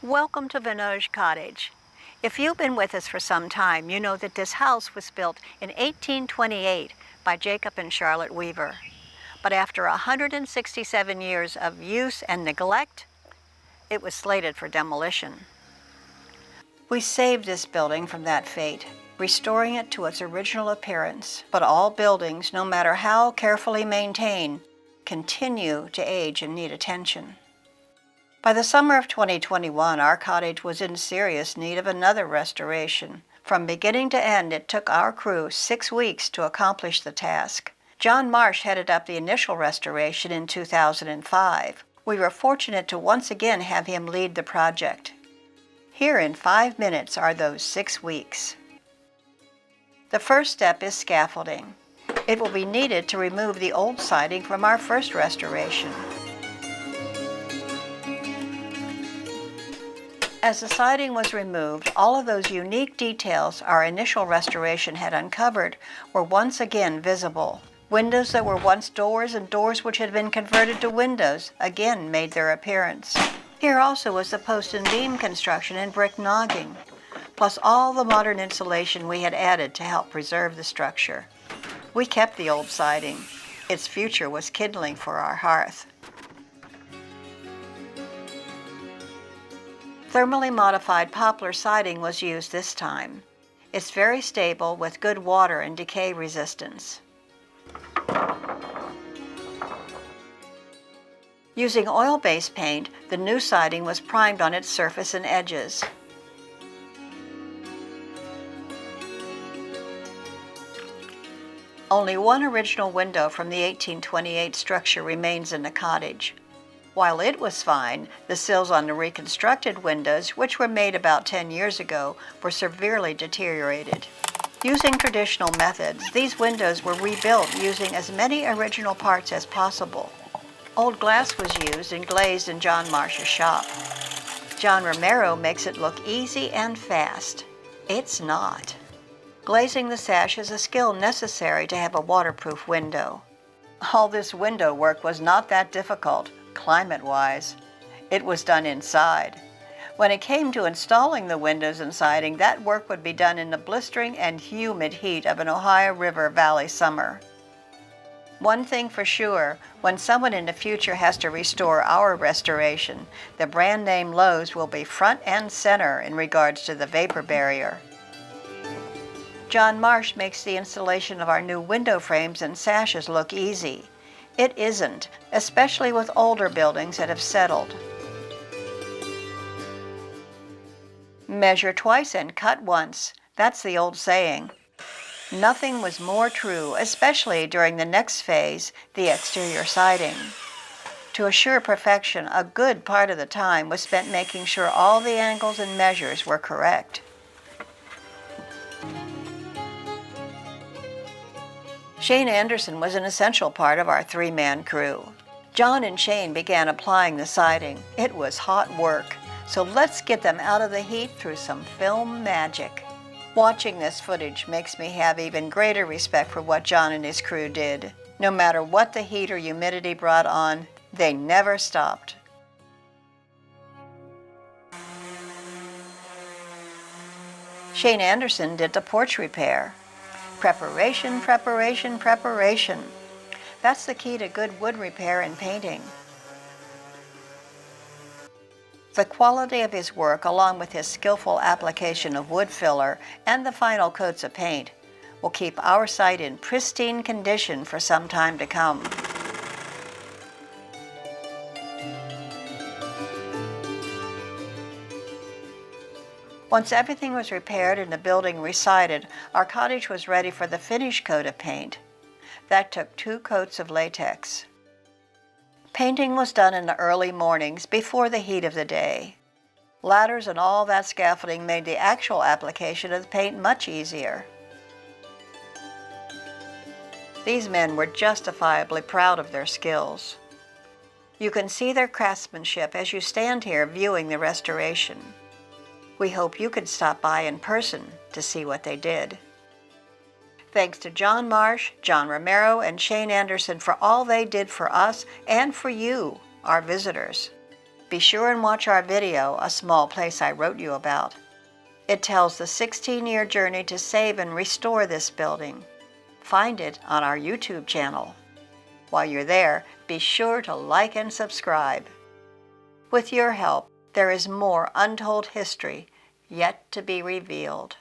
Welcome to Venoge Cottage. If you've been with us for some time, you know that this house was built in 1828 by Jacob and Charlotte Weaver. But after 167 years of use and neglect, it was slated for demolition. We saved this building from that fate, restoring it to its original appearance. But all buildings, no matter how carefully maintained, continue to age and need attention. By the summer of 2021, our cottage was in serious need of another restoration. From beginning to end, it took our crew 6 weeks to accomplish the task. John Marsh headed up the initial restoration in 2005. We were fortunate to once again have him lead the project. Here in 5 minutes are those 6 weeks. The first step is scaffolding. It will be needed to remove the old siding from our first restoration. As the siding was removed, all of those unique details our initial restoration had uncovered were once again visible. Windows that were once doors and doors which had been converted to windows again made their appearance. Here also was the post and beam construction and brick nogging, plus all the modern insulation we had added to help preserve the structure. We kept the old siding. Its future was kindling for our hearth. Thermally modified poplar siding was used this time. It's very stable with good water and decay resistance. Using oil-based paint, the new siding was primed on its surface and edges. Only one original window from the 1828 structure remains in the cottage. While it was fine, the sills on the reconstructed windows, which were made about 10 years ago, were severely deteriorated. Using traditional methods, these windows were rebuilt using as many original parts as possible. Old glass was used and glazed in John Marsh's shop. John Romero makes it look easy and fast. It's not. Glazing the sash is a skill necessary to have a waterproof window. All this window work was not that difficult, climate-wise. It was done inside. When it came to installing the windows and siding, that work would be done in the blistering and humid heat of an Ohio River Valley summer. One thing for sure, when someone in the future has to restore our restoration, the brand name Lowe's will be front and center in regards to the vapor barrier. John Marsh makes the installation of our new window frames and sashes look easy. It isn't, especially with older buildings that have settled. Measure twice and cut once. That's the old saying. Nothing was more true, especially during the next phase, the exterior siding. To assure perfection, a good part of the time was spent making sure all the angles and measures were correct. Shane Anderson was an essential part of our 3-man crew. John and Shane began applying the siding. It was hot work, so let's get them out of the heat through some film magic. Watching this footage makes me have even greater respect for what John and his crew did. No matter what the heat or humidity brought on, they never stopped. Shane Anderson did the porch repair. Preparation, preparation, preparation. That's the key to good wood repair and painting. The quality of his work, along with his skillful application of wood filler and the final coats of paint, will keep our site in pristine condition for some time to come. Once everything was repaired and the building resided, our cottage was ready for the finish coat of paint. That took 2 coats of latex. Painting was done in the early mornings before the heat of the day. Ladders and all that scaffolding made the actual application of the paint much easier. These men were justifiably proud of their skills. You can see their craftsmanship as you stand here viewing the restoration. We hope you could stop by in person to see what they did. Thanks to John Marsh, John Romero, and Shane Anderson for all they did for us and for you, our visitors. Be sure and watch our video, A Small Place I Wrote You About. It tells the 16-year journey to save and restore this building. Find it on our YouTube channel. While you're there, be sure to like and subscribe. With your help, there is more untold history yet to be revealed.